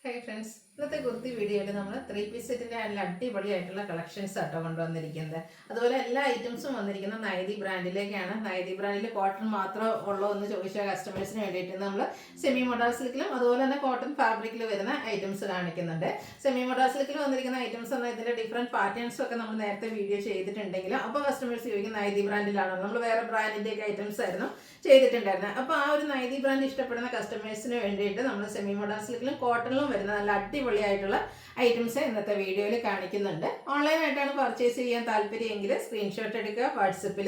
Hi friends, ഇന്നത്തെ കുർത്തി വീഡിയോയിൽ നമ്മൾ 3 പീസ് സെറ്റിൻ്റെ നല്ല അടിപൊളിയായിട്ടുള്ള കളക്ഷൻസ് ആട്ടോ കൊണ്ടുവന്നിരിക്കുന്നത്. അതുപോലെ എല്ലാ ഐറ്റംസും വന്നിരിക്കുന്ന നൈതി ബ്രാൻഡിലേക്കാണ്. നൈതി ബ്രാൻഡിൽ കോട്ടൺ മാത്രം ഉള്ളൂ എന്ന് ചോദിച്ച കസ്റ്റമേഴ്സിന് വേണ്ടിയിട്ട് നമ്മൾ സെമി മോഡാർ സിൽക്കിലും അതുപോലെ തന്നെ കോട്ടൺ ഫാബ്രിക്കിൽ വരുന്ന ഐറ്റംസ് കാണിക്കുന്നുണ്ട്. സെമി മോഡാർ സിൽക്കിൽ വന്നിരിക്കുന്ന ഐറ്റംസ് എന്നാൽ ഇതിൻ്റെ ഡിഫറെൻറ്റ് പാറ്റേൺസും ഒക്കെ നമ്മൾ നേരത്തെ വീഡിയോ ചെയ്തിട്ടുണ്ടെങ്കിലും അപ്പോൾ കസ്റ്റമേഴ്സ് ചോദിക്കും നൈതി ബ്രാൻഡിലാണോ, നമ്മൾ വേറെ ബ്രാൻഡിൻ്റെയൊക്കെ ഐറ്റംസ് ആയിരുന്നു ചെയ്തിട്ടുണ്ടായിരുന്നത്. അപ്പോൾ ആ ഒരു നൈതി ബ്രാൻഡ് ഇഷ്ടപ്പെടുന്ന കസ്റ്റമേഴ്സിന് വേണ്ടിയിട്ട് നമ്മൾ സെമി മോഡാർ സിൽക്കിലും കോട്ടണിലും വരുന്ന നല്ല അടിപൊളിയായിട്ടുള്ള ഐറ്റംസ് ഇന്നത്തെ വീഡിയോയിൽ കാണിക്കുന്നുണ്ട്. ഓൺലൈനായിട്ടാണ് പർച്ചേസ് ചെയ്യാൻ താല്പര്യമെങ്കിൽ സ്ക്രീൻഷോട്ട് എടുക്കുക, വാട്സപ്പിൽ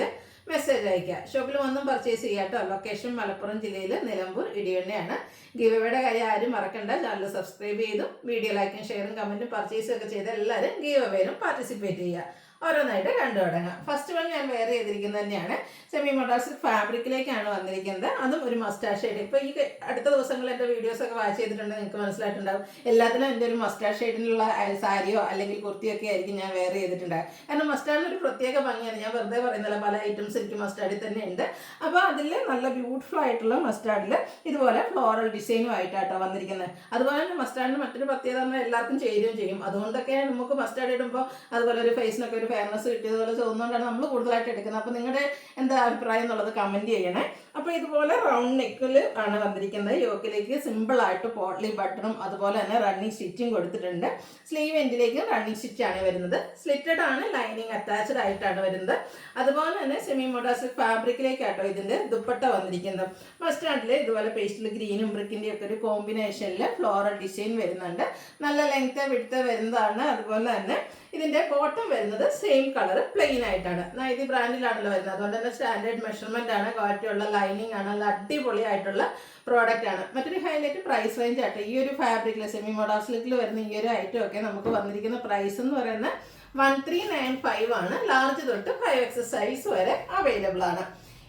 മെസ്സേജ് അയക്കുക. ഷോപ്പിൽ വന്നും പർച്ചേസ് ചെയ്യാം കേട്ടോ. ലൊക്കേഷൻ മലപ്പുറം ജില്ലയിൽ നിലമ്പൂർ ഇടിവണ്ണയാണ്. ഗിവ് അവേയുടെ കാര്യം ആരും മറക്കണ്ട. ചാനൽ സബ്സ്ക്രൈബ് ചെയ്തും വീഡിയോ ലൈക്കും ഷെയറും കമൻറ്റും പർച്ചേസും ഒക്കെ ചെയ്ത് എല്ലാവരും ഗിവ് അവേയിലും പാർട്ടിസിപ്പേറ്റ് ചെയ്യുക. ഓരോന്നായിട്ട് കണ്ടു തുടങ്ങാം. ഫസ്റ്റ് വൺ ഞാൻ വെയർ ചെയ്തിരിക്കുന്നത് തന്നെയാണ് സെമി മോഡാർ സിൽക്ക് ഫാബ്രിക്കിലേക്കാണ് വന്നിരിക്കുന്നത്. അതും ഒരു മസ്റ്റാർഡ് ഷെയ്ഡ്. ഇപ്പോൾ ഈ അടുത്ത ദിവസങ്ങളിൽ എൻ്റെ വീഡിയോസൊക്കെ വാച്ച് ചെയ്തിട്ടുണ്ടെങ്കിൽ നിങ്ങൾക്ക് മനസ്സിലായിട്ടുണ്ടാകും. എല്ലാത്തിനും എൻ്റെ ഒരു മസ്റ്റാർഡ് ഷെയ്ഡിലുള്ള സാരിയോ അല്ലെങ്കിൽ കുർത്തിയൊക്കെ ആയിരിക്കും ഞാൻ വെയർ ചെയ്തിട്ടുണ്ടാകും. കാരണം മസ്റ്റാർഡിന് ഒരു പ്രത്യേക ഭംഗിയാണ്. ഞാൻ വെറുതെ പറയുന്നില്ല, പല ഐറ്റംസ് എനിക്ക് മസ്റ്റാർഡിൽ തന്നെ ഉണ്ട്. അപ്പോൾ അതിൽ നല്ല ബ്യൂട്ടിഫുൾ ആയിട്ടുള്ള മസ്റ്റാർഡിൽ ഇതുപോലെ ഫ്ലോറൽ ഡിസൈനും ആയിട്ടാട്ടോ വന്നിരിക്കുന്നത്. അതുപോലെ തന്നെ മസ്റ്റാർഡിന് മറ്റൊരു പ്രത്യേകത നമ്മൾ എല്ലാവർക്കും ചേരുകയും ചെയ്യും. അതുകൊണ്ടൊക്കെ നമുക്ക് മസ്റ്റാർഡ് ഇടുമ്പോൾ അതുപോലെ ഒരു ഫേസിനൊക്കെ ഒരു ഫെയർനെസ് കിട്ടിയതുപോലെ തോന്നുന്നതുകൊണ്ടാണ് നമ്മൾ കൂടുതലായിട്ട് എടുക്കുന്നത്. അപ്പോൾ നിങ്ങളുടെ എന്താ അഭിപ്രായം എന്നുള്ളത് കമൻറ്റ് ചെയ്യണേ. അപ്പോൾ ഇതുപോലെ റൗണ്ട് നെക്കിൽ ആണ് വന്നിരിക്കുന്നത്. യോക്കിലേക്ക് സിമ്പിളായിട്ട് പോട്ട്ലി ബട്ടണും അതുപോലെ തന്നെ റണ്ണിങ് സ്റ്റിച്ചും കൊടുത്തിട്ടുണ്ട്. സ്ലീവ് എൻഡിലേക്ക് റണ്ണിങ് സ്റ്റിച്ചാണ് വരുന്നത്. സ്ലിറ്റഡ് ആണ്, ലൈനിങ് അറ്റാച്ച്ഡ് ആയിട്ടാണ് വരുന്നത്. അതുപോലെ തന്നെ സെമി മോഡാർ സിൽക്ക് ഫാബ്രിക്കിലേക്കാട്ടോ ഇതിൻ്റെ ദുപ്പട്ട വന്നിരിക്കുന്നത്. മസ്റ്റാർഡിൽ ഇതുപോലെ പേസ്റ്റൽ ഗ്രീനും ബ്രിക്കിൻ്റെ ഒക്കെ ഒരു കോമ്പിനേഷനിൽ ഫ്ലോറൽ ഡിസൈൻ വരുന്നുണ്ട്. നല്ല ലെങ്ത് വിഡ്ത്ത് വരുന്നതാണ്. അതുപോലെ തന്നെ ഇതിൻ്റെ ബോട്ടം വരുന്നത് സെയിം കളർ പ്ലെയിൻ ആയിട്ടാണ്. നൈതി ബ്രാൻഡിലാണല്ലോ വരുന്നത്. അതുകൊണ്ട് തന്നെ സ്റ്റാൻഡേർഡ് മെഷർമെൻ്റ് ആണ്. ക്വാളിറ്റിയുള്ള ലൈനിങ് ആണ്. നല്ല അടിപൊളിയായിട്ടുള്ള പ്രോഡക്റ്റ് ആണ്. മറ്റൊരു ഹൈലൈറ്റ് പ്രൈസ് റേഞ്ച് ആയിട്ട് ഈ ഒരു ഫാബ്രിക്കിൽ സെമി മോഡാർ സിൽക്കിൽ വരുന്ന ഈ ഒരു ഐറ്റം ഒക്കെ നമുക്ക് വന്നിരിക്കുന്ന പ്രൈസ് എന്ന് പറയുന്നത് 1395 ആണ്. ലാർജ് തൊട്ട് 5XS സൈസ് വരെ അവൈലബിൾ ആണ്.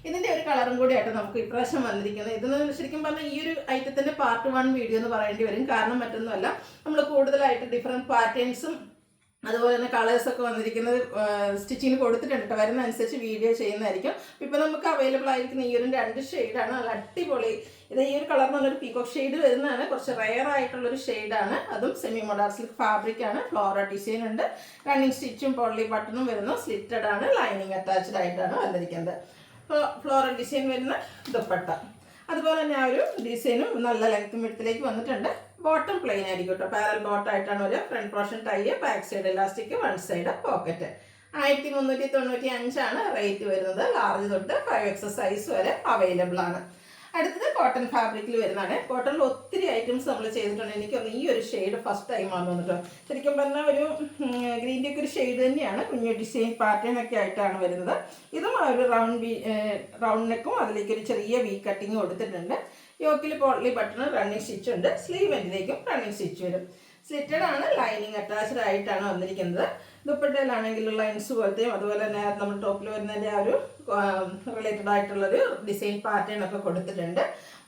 ഇതിൻ്റെ ഒരു കളറും കൂടി ആയിട്ട് നമുക്ക് ഇപ്രാവശ്യം വന്നിരിക്കുന്നത്. ഇതെന്ന് ശരിക്കും പറഞ്ഞാൽ ഈ ഒരു ഐറ്റത്തിൻ്റെ പാർട്ട് 1 വീഡിയോ എന്ന് പറയേണ്ടി വരും. കാരണം മറ്റൊന്നുമല്ല, നമ്മൾ കൂടുതലായിട്ട് ഡിഫറെൻറ്റ് പാറ്റേൺസും അതുപോലെ തന്നെ കളേഴ്സൊക്കെ വന്നിരിക്കുന്നത് സ്റ്റിച്ചിങ്ങിന് കൊടുത്തിട്ടുണ്ട് കേട്ടോ. വരുന്ന അനുസരിച്ച് വീഡിയോ ചെയ്യുന്നതായിരിക്കും. ഇപ്പോൾ നമുക്ക് അവൈലബിൾ ആയിരിക്കുന്ന ഈ ഒരു 2 ഷെയ്ഡാണ്. നല്ല അടിപൊളി. ഇത് ഈ ഒരു കളർ നല്ലൊരു പീകോക്ക് ഷെയ്ഡ് വരുന്നതാണ്. കുറച്ച് റെയർ ആയിട്ടുള്ളൊരു ഷെയ്ഡാണ്. അതും സെമി മോഡാർ സിൽക്ക് ഫാബ്രിക്കാണ്. ഫ്ലോറൽ ഡിസൈൻ ഉണ്ട്. റണ്ണിങ് സ്റ്റിച്ചും പോട്ട്ലി ബട്ടണും വരുന്നു. സ്ലിറ്റഡ് ആണ്, ലൈനിങ് അറ്റാച്ച്ഡ് ആയിട്ടാണ് വന്നിരിക്കുന്നത്. ഫ്ലോറൽ ഡിസൈൻ വരുന്ന ദുപ്പട്ട. അതുപോലെ തന്നെ ആ ഒരു ഡിസൈനും നല്ല ലെങ്ത്തും വിഡ്ത്തിലേക്ക് വന്നിട്ടുണ്ട്. ബോട്ടം പ്ലെയിൻ ആയിരിക്കും കേട്ടോ. പാരൽ ബോട്ടം ആയിട്ടാണ് ഒരു front portion tie, back side elastic, one side pocket. 1395 ആണ് റേറ്റ് വരുന്നത്. ലാർജ് തൊട്ട് 5XS സൈസ് വരെ അവൈലബിൾ ആണ്. അടുത്തത് കോട്ടൺ ഫാബ്രിക്കിൽ വരുന്നതാണ്. കോട്ടണിൽ ഒത്തിരി ഐറ്റംസ് നമ്മൾ ചെയ്തിട്ടുണ്ട്. എനിക്കൊന്ന് ഈ ഒരു ഷെയ്ഡ് ഫസ്റ്റ് ടൈമാണ് വന്നിട്ടോ. ശരിക്കും പറഞ്ഞാൽ ഒരു ഗ്രീൻ്റെ ഒക്കെ ഒരു ഷെയ്ഡ് തന്നെയാണ്. കുഞ്ഞു ഡിസൈൻ പാറ്റേൺ ഒക്കെ ആയിട്ടാണ് വരുന്നത്. ഇതും ഒരു റൗണ്ട് നെക്കും അതിലേക്ക് ഒരു ചെറിയ വി കട്ടിങ് കൊടുത്തിട്ടുണ്ട്. യോക്കിൽ പോട്ട്ലി ബട്ടൺ റണ്ണിങ് സ്റ്റിച്ച് ഉണ്ട്. സ്ലീവ് എൻഡിലേക്കും റണ്ണിങ് സ്റ്റിച്ച് വരും. സ്ലിറ്റഡ് ആണ്, ലൈനിങ് അറ്റാച്ച്ഡ് ആയിട്ടാണ് വന്നിരിക്കുന്നത്. ദുപ്പട്ടയിലാണെങ്കിലും ലൈൻസ് പോലത്തെയും അതുപോലെ തന്നെ നമ്മൾ ടോപ്പിൽ വരുന്നതിൻ്റെ ആ ഒരു റിലേറ്റഡ് ആയിട്ടുള്ളൊരു ഡിസൈൻ പാറ്റേൺ ഒക്കെ കൊടുത്തിട്ടുണ്ട്.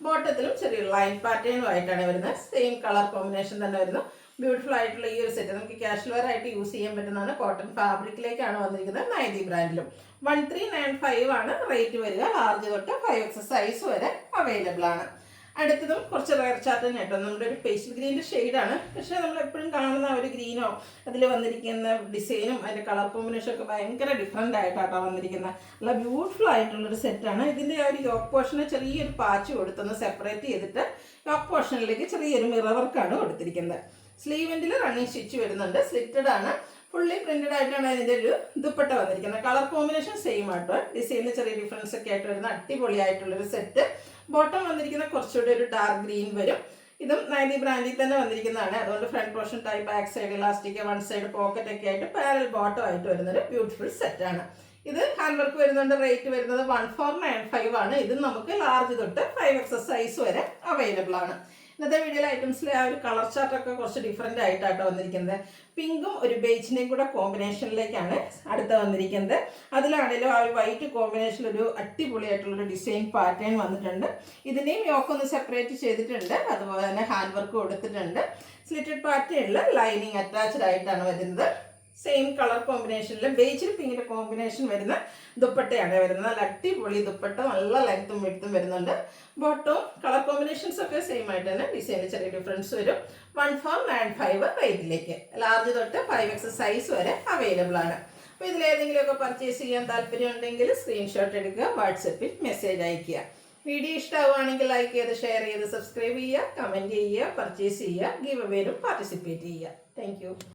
ബോട്ടത്തിലും ചെറിയ ലൈൻ പാറ്റേണും ആയിട്ടാണ് വരുന്നത്. സെയിം കളർ കോമ്പിനേഷൻ തന്നെ വരുന്നു. ബ്യൂട്ടിഫുൾ ആയിട്ടുള്ള ഈ ഒരു സെറ്റ് നമുക്ക് ക്യാഷ്വൽ വെയർ ആയിട്ട് യൂസ് ചെയ്യാൻ പറ്റുന്നതാണ്. കോട്ടൺ ഫാബ്രിക്കിലേക്കാണ് വന്നിരിക്കുന്നത്. നൈതി ബ്രാൻഡിലും 1395 ആണ് റേറ്റ് വരിക. ലാർജ് തൊട്ട് 5XS സൈസ് വരെ അവൈലബിൾ ആണ്. അടുത്തതും കുറച്ച് റയർ ചാർട്ട് കേട്ടോ. നമ്മുടെ ഒരു പേസ്റ്റൽ ഗ്രീൻ്റെ ഷെയ്ഡാണ്. പക്ഷേ നമ്മൾ എപ്പോഴും കാണുന്ന ഒരു ഗ്രീനോ അതിൽ വന്നിരിക്കുന്ന ഡിസൈനും അതിൻ്റെ കളർ കോമ്പിനേഷനും ഒക്കെ ഭയങ്കര ഡിഫറെൻ്റ് ആയിട്ടാട്ടോ വന്നിരിക്കുന്നത്. നല്ല ബ്യൂട്ടിഫുൾ ആയിട്ടുള്ളൊരു സെറ്റാണ്. ഇതിൻ്റെ ആ ഒരു യോക്ക് പോർഷന് ചെറിയൊരു പാച്ച് കൊടുത്തൊന്ന് സെപ്പറേറ്റ് ചെയ്തിട്ട് യോക്ക് പോർഷനിലേക്ക് ചെറിയൊരു മിറർ വർക്കാണ് കൊടുത്തിരിക്കുന്നത്. സ്ലീവ് എൻഡിൽ റണ്ണിങ് സ്റ്റിച്ച് വരുന്നുണ്ട്. സ്ലിറ്റഡ് ആണ്. ഫുള്ളി പ്രിന്റഡ് ആയിട്ടാണ് അതിൻ്റെ ഒരു ദുപ്പട്ട വന്നിരിക്കുന്നത്. കളർ കോമ്പിനേഷൻ സെയിം ആട്ടോ. ഡിസൈനിൽ ചെറിയ ഡിഫറൻസ് ഒക്കെ ആയിട്ട് വരുന്ന അടിപൊളിയായിട്ടുള്ളൊരു സെറ്റ്. ബോട്ടം വന്നിരിക്കുന്ന കുറച്ചുകൂടി ഒരു ഡാർക്ക് ഗ്രീൻ വരും. ഇതും നൈതി ബ്രാൻഡിൽ തന്നെ വന്നിരിക്കുന്നതാണ്. അതുകൊണ്ട് front portion tie, back side elastic, one side pocket ഒക്കെ ആയിട്ട് പാരൽ ബോട്ടം ആയിട്ട് വരുന്നൊരു ബ്യൂട്ടിഫുൾ സെറ്റാണ്. ഇത് ഹാൻഡ് വർക്ക് വരുന്നുണ്ട്. റേറ്റ് വരുന്നത് 1495 ആണ്. ഇത് നമുക്ക് ലാർജ് തൊട്ട് 5XS സൈസ് വരെ അവൈലബിൾ ആണ്. ഇന്നത്തെ വീഡിയോയിലെ ഐറ്റംസിലെ ആ ഒരു കളർ ചാർട്ടൊക്കെ കുറച്ച് ഡിഫറെൻ്റ് ആയിട്ടാട്ടോ വന്നിരിക്കുന്നത്. പിങ്കും ഒരു ബേജിൻ്റെയും കൂടെ കോമ്പിനേഷനിലേക്കാണ് അടുത്ത് വന്നിരിക്കുന്നത്. അതിലാണെങ്കിലും ആ ഒരു വൈറ്റ് കോമ്പിനേഷൻ ഒരു അടിപൊളിയായിട്ടുള്ളൊരു ഡിസൈൻ പാറ്റേൺ വന്നിട്ടുണ്ട്. ഇതിൻ്റെയും യോക്കൊന്ന് സെപ്പറേറ്റ് ചെയ്തിട്ടുണ്ട്. അതുപോലെ തന്നെ ഹാൻഡ് വർക്ക് കൊടുത്തിട്ടുണ്ട്. സ്ലിറ്റഡ് പാറ്റേണിൽ ലൈനിങ് അറ്റാച്ച്ഡ് ആയിട്ടാണ് വരുന്നത്. സെയിം കളർ കോമ്പിനേഷനിൽ ബേജിൽ പിങ്കിൻ്റെ കോമ്പിനേഷൻ വരുന്ന ദുപ്പട്ടയാണ് വരുന്നത്. നല്ല അടിപൊളി ദുപ്പട്ട, നല്ല ലെങ്ത്തും വിഡ്ത്തും വരുന്നുണ്ട്. ബോട്ടവും കളർ കോമ്പിനേഷൻസ് ഒക്കെ സെയിം ആയിട്ട് തന്നെ, ഡിസൈനിൽ ചെറിയ ഡിഫറൻസ് വരും. 1495 റേറ്റിലേക്ക് ലാർജ് തൊട്ട് 5X സൈസ് വരെ അവൈലബിൾ ആണ്. അപ്പോൾ ഇതിലേതെങ്കിലുമൊക്കെ പർച്ചേസ് ചെയ്യാൻ താല്പര്യം ഉണ്ടെങ്കിൽ സ്ക്രീൻഷോട്ട് എടുക്കുക, വാട്സപ്പിൽ മെസ്സേജ് അയയ്ക്കുക. വീഡിയോ ഇഷ്ടമാവുകയാണെങ്കിൽ ലൈക്ക് ചെയ്ത്, ഷെയർ ചെയ്ത്, സബ്സ്ക്രൈബ് ചെയ്യുക, കമൻറ്റ് ചെയ്യുക, പർച്ചേസ് ചെയ്യുക, ഗിവ് അവേയിലും പാർട്ടിസിപ്പേറ്റ് ചെയ്യുക. താങ്ക്